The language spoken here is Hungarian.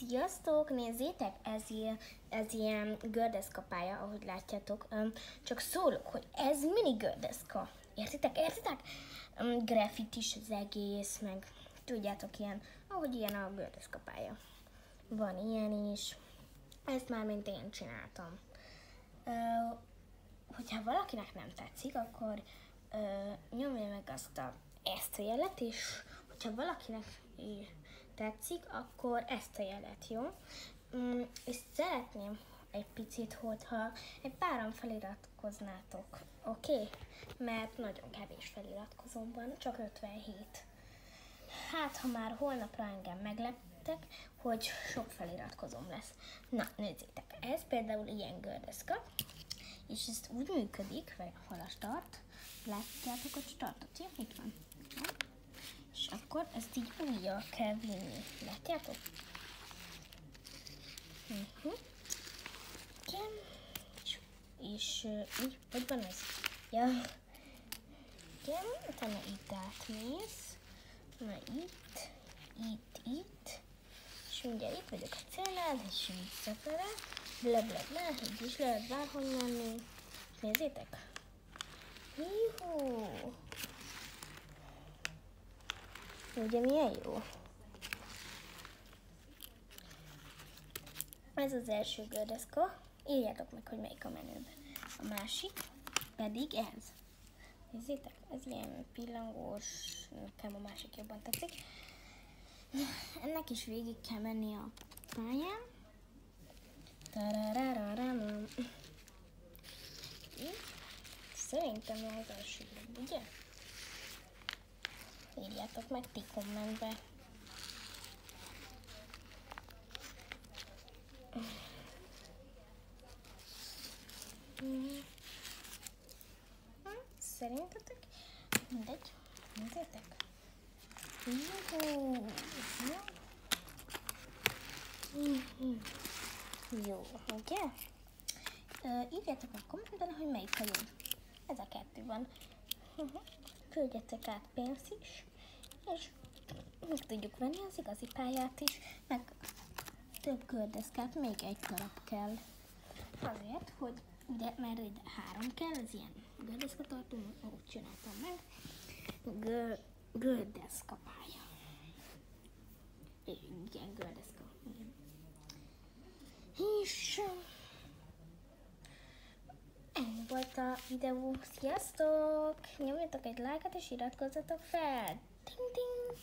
Sziasztok! Nézzétek, ez ilyen gördeszkapálya, ahogy látjátok. Csak szólok, hogy ez mini gördeszka. Értitek? Graffitis az egész, meg tudjátok ilyen, ahogy ilyen a gördeszkapálya. Van ilyen is. Ezt már mint én csináltam. Hogyha valakinek nem tetszik, akkor nyomja meg ezt a jelet, és hogyha valakinek tetszik, akkor ezt a jelet, jó? És szeretném egy picit, hogyha egy páran feliratkoznátok, oké? Mert nagyon kevés feliratkozóm van, csak 57. Hát, ha már holnapra engem megleptek, hogy sok feliratkozóm lesz. Na, nézzétek, ez például ilyen gördeszka, és ez úgy működik, vagy hol a start, látjátok a startot, jó? Itt van. És akkor ezt így újjal kell vinni. Látjátok? Igen. És így, hogy van ez? Ja. Igen, utána itt átmész. Na itt. És mindjárt itt vagyok a célnál, és visszafele. Blablabla, így is lehet bárhol menni. Nézzétek! Juhú! Ugye milyen jó? Ez az első gördeszka. Írjátok meg, hogy melyik a menőben. A másik pedig ez. Nézzétek, ez ilyen pillangós, nekem a másik jobban tetszik. Ennek is végig kell menni a pályán. Szerintem az első jobb, ugye? Írjátok meg ti kommentbe. Szerintetek? Mindegy. Nézzétek. Jó, ugye? Írjátok a kommentben, hogy melyik a jobb. Ez a kettő van. Küldjetek át pénzt is, és meg tudjuk venni az igazi pályát is, meg több gördeszkát, még egy darab kell. Azért, hogy ide, mert ide 3 kell, ez ilyen gördeszkatartó, ahogy csináltam meg. Gördeszkapálya. Igen, gördeszka. És ennyi volt a videó. Sziasztok! Nyomjatok egy lájkot és iratkozzatok fel! Ting ting!